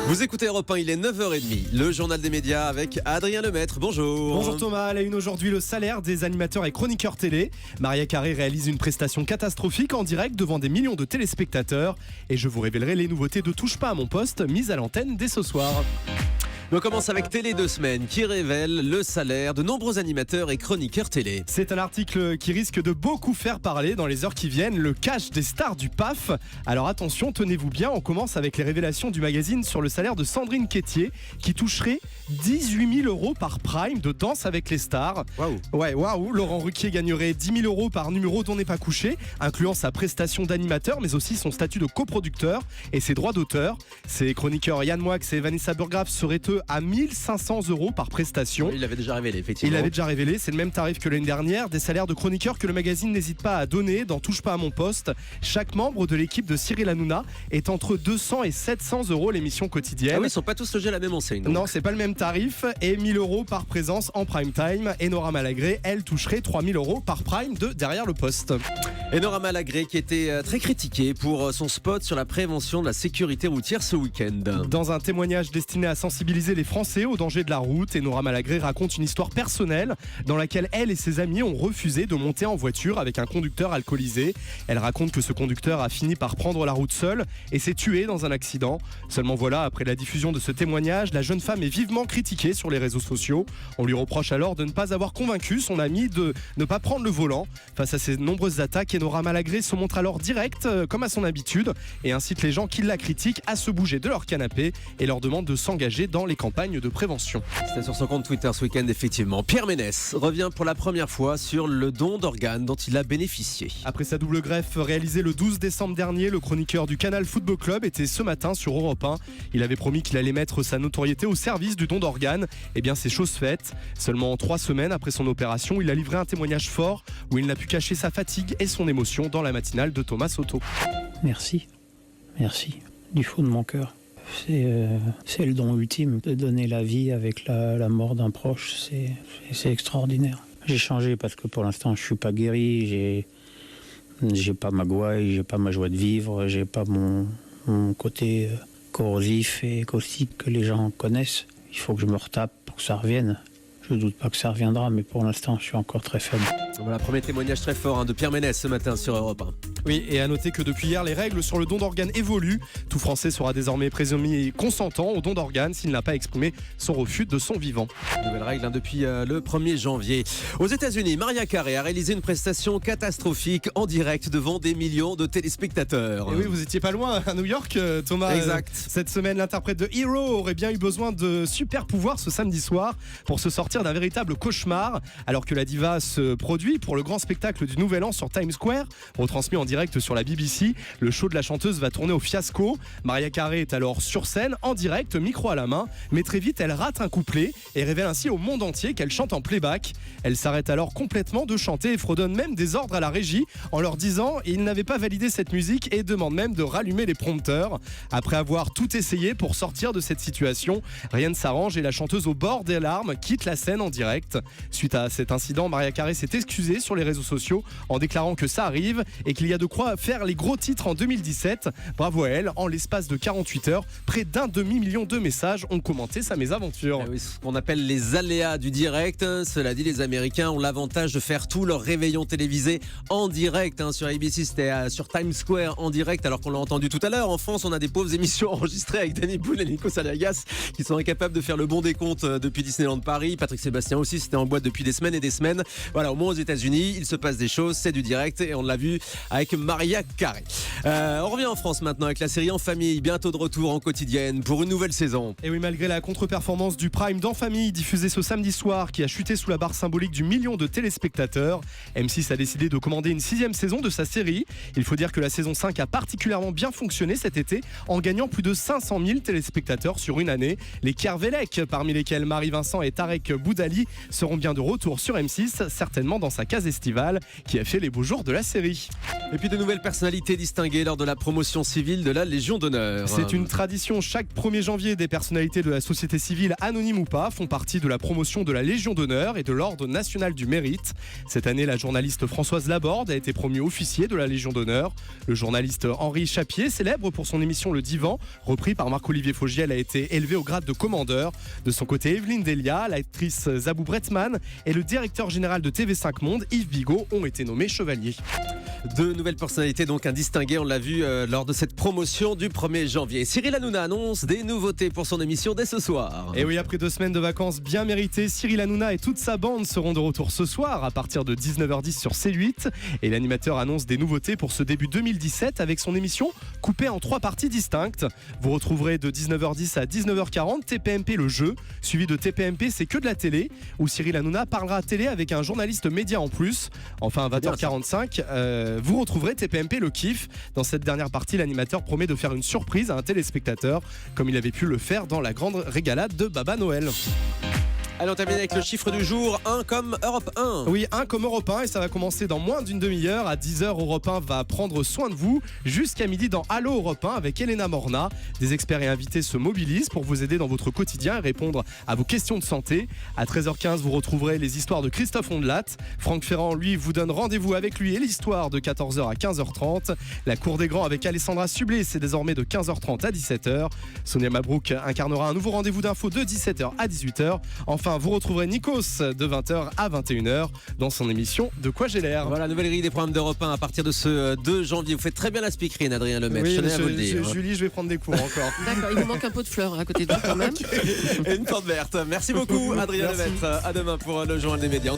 Vous écoutez Europe 1, il est 9h30, le journal des médias avec Adrien Lemaître. Bonjour. Bonjour Thomas, à la une aujourd'hui, le salaire des animateurs et chroniqueurs télé. Maria Carré réalise une prestation catastrophique en direct devant des millions de téléspectateurs. Et je vous révélerai les nouveautés de Touche pas à mon poste, mises à l'antenne dès ce soir. On commence avec Télé 2 semaines qui révèle le salaire de nombreux animateurs et chroniqueurs télé. C'est un article qui risque de beaucoup faire parler dans les heures qui viennent, le cash des stars du PAF. Alors attention, tenez-vous bien, on commence avec les révélations du magazine sur le salaire de Sandrine Quétier qui toucherait 18 000 € par prime de Danse avec les stars. Waouh. Ouais, waouh. Laurent Ruquier gagnerait 10 000 € par numéro dont n'est pas couché, incluant sa prestation d'animateur mais aussi son statut de coproducteur et ses droits d'auteur. Ses chroniqueurs Yann Moix et Vanessa Burgraff seraient eux à 1 500 € par prestation. Oui, il l'avait déjà révélé, effectivement. Il l'avait déjà révélé, c'est le même tarif que l'année dernière, des salaires de chroniqueurs que le magazine n'hésite pas à donner dans Touche pas à mon poste. Chaque membre de l'équipe de Cyril Hanouna est entre 200 et 700 € l'émission quotidienne. Ah oui, ils sont pas tous logés à la même enseigne. Non, c'est pas le même tarif, et 1 000 € par présence en prime time. Et Nora Malagré, elle, toucherait 3 000 € par prime de Derrière le poste. Et Nora Malagré qui était très critiquée pour son spot sur la prévention de la sécurité routière ce week-end. Dans un témoignage destiné à sensibiliser les Français au danger de la route, Nora Malagré raconte une histoire personnelle dans laquelle elle et ses amis ont refusé de monter en voiture avec un conducteur alcoolisé. Elle raconte que ce conducteur a fini par prendre la route seul et s'est tué dans un accident. Seulement voilà, après la diffusion de ce témoignage, la jeune femme est vivement critiquée sur les réseaux sociaux. On lui reproche alors de ne pas avoir convaincu son ami de ne pas prendre le volant. Face à ces nombreuses attaques, Nora Malagré se montre alors directe comme à son habitude et incite les gens qui la critiquent à se bouger de leur canapé et leur demande de s'engager dans les campagnes de prévention. C'était sur son compte Twitter ce week-end, effectivement. Pierre Ménès revient pour la première fois sur le don d'organes dont il a bénéficié. Après sa double greffe réalisée le 12 décembre dernier, le chroniqueur du Canal Football Club était ce matin sur Europe 1. Il avait promis qu'il allait mettre sa notoriété au service du don d'organes. Eh bien, c'est chose faite. Seulement 3 semaines après son opération, il a livré un témoignage fort où il n'a pu cacher sa fatigue et son émotion dans la matinale de Thomas Soto. Merci, du fond de mon cœur. C'est le don ultime de donner la vie avec la mort d'un proche, c'est extraordinaire. J'ai changé parce que pour l'instant je suis pas guéri, j'ai pas ma gouaille, j'ai pas ma joie de vivre, j'ai pas mon côté corrosif et caustique que les gens connaissent. Il faut que je me retape pour que ça revienne. Je doute pas que ça reviendra, mais pour l'instant je suis encore très faible. Voilà, premier témoignage très fort de Pierre Ménès ce matin sur Europe 1. Oui, et à noter que depuis hier, les règles sur le don d'organes évoluent. Tout Français sera désormais présumé consentant au don d'organes s'il n'a pas exprimé son refus de son vivant. Nouvelle règle depuis le 1er janvier. Aux États-Unis, Maria Carré a réalisé une prestation catastrophique en direct devant des millions de téléspectateurs. Et oui, vous étiez pas loin à New York, Thomas. Exact. Cette semaine, l'interprète de Hero aurait bien eu besoin de super pouvoirs ce samedi soir pour se sortir d'un véritable cauchemar. Alors que la diva se produit pour le grand spectacle du Nouvel An sur Times Square, retransmis en direct sur la BBC. Le show de la chanteuse va tourner au fiasco. Maria Carré est alors sur scène, en direct, micro à la main, mais très vite elle rate un couplet et révèle ainsi au monde entier qu'elle chante en playback. Elle s'arrête alors complètement de chanter et fredonne même des ordres à la régie en leur disant ils n'avaient pas validé cette musique et demande même de rallumer les prompteurs. Après avoir tout essayé pour sortir de cette situation, rien ne s'arrange et la chanteuse au bord des larmes quitte la scène en direct. Suite à cet incident, Maria Carré s'est excusée sur les réseaux sociaux en déclarant que ça arrive et qu'il y a de quoi faire les gros titres en 2017. Bravo à elle, en l'espace de 48 heures, près d'1 demi-million de messages ont commenté sa mésaventure. Oui, ce qu'on appelle les aléas du direct. Cela dit, les Américains ont l'avantage de faire tout leur réveillon télévisé en direct. Sur ABC, c'était sur Times Square en direct, alors qu'on l'a entendu tout à l'heure. En France, on a des pauvres émissions enregistrées avec Danny Boone et Nico Salagas qui sont incapables de faire le bon décompte depuis Disneyland Paris. Patrick Sébastien aussi, c'était en boîte depuis des semaines et des semaines. Voilà, au moins aux États-Unis, il se passe des choses, c'est du direct et on l'a vu avec Maria Carré. On revient en France maintenant avec la série En Famille, bientôt de retour en quotidienne pour une nouvelle saison. Et oui, malgré la contre-performance du Prime d'En Famille diffusé ce samedi soir qui a chuté sous la barre symbolique du million de téléspectateurs, M6 a décidé de commander une 6e saison de sa série. Il faut dire que la saison 5 a particulièrement bien fonctionné cet été en gagnant plus de 500 000 téléspectateurs sur une année. Les Kervelec, parmi lesquels Marie Vincent et Tarek Boudali, seront bien de retour sur M6, certainement dans sa case estivale qui a fait les beaux jours de la série. Et puis de nouvelles personnalités distinguées lors de la promotion civile de la Légion d'honneur. C'est une tradition, chaque 1er janvier, des personnalités de la société civile, anonymes ou pas, font partie de la promotion de la Légion d'honneur et de l'Ordre national du mérite. Cette année, la journaliste Françoise Laborde a été promue officier de la Légion d'honneur. Le journaliste Henri Chapier, célèbre pour son émission Le Divan, repris par Marc-Olivier Fogiel, a été élevé au grade de commandeur. De son côté, Evelyne Delia, l'actrice Zabou Bretman et le directeur général de TV5 Monde, Yves Bigot, ont été nommés chevaliers. De nouvelles personnalités donc indistinguées, on l'a vu lors de cette promotion du 1er janvier. Cyril Hanouna annonce des nouveautés pour son émission dès ce soir. Et oui, après 2 semaines de vacances bien méritées, Cyril Hanouna et toute sa bande seront de retour ce soir à partir de 19h10 sur C8. Et l'animateur annonce des nouveautés pour ce début 2017 avec son émission coupée en 3 parties distinctes. Vous retrouverez de 19h10 à 19h40 TPMP le jeu, suivi de TPMP c'est que de la télé, où Cyril Hanouna parlera télé avec un journaliste média en plus. Enfin à 20h45, vous retrouverez TPMP le kiff. Dans cette dernière partie, l'animateur promet de faire une surprise à un téléspectateur, comme il avait pu le faire dans la grande régalade de Baba Noël. Allez, on termine avec le chiffre du jour, 1 comme Europe 1. Oui, 1 comme Europe 1 et ça va commencer dans moins d'une demi-heure. À 10h, Europe 1 va prendre soin de vous jusqu'à midi dans Allo Europe 1 avec Elena Morna. Des experts et invités se mobilisent pour vous aider dans votre quotidien et répondre à vos questions de santé. À 13h15, vous retrouverez les histoires de Christophe Ondelat. Franck Ferrand, lui, vous donne rendez-vous avec lui et l'histoire de 14h à 15h30. La Cour des Grands avec Alessandra Sublet, c'est désormais de 15h30 à 17h. Sonia Mabrouk incarnera un nouveau rendez-vous d'infos de 17h à 18h. Enfin, vous retrouverez Nikos de 20h à 21h dans son émission De quoi j'ai l'air. Voilà, nouvelle grille des programmes d'Europe 1 à partir de ce 2 janvier. Vous faites très bien la speakerine, Adrien Lemaitre. Oui, je tenais à vous le dire. Julie, je vais prendre des cours encore. D'accord, il vous manque un pot de fleurs à côté de vous quand même. Et une porte verte. Merci beaucoup, Adrien Merci. Lemaitre. À demain pour le journal des médias.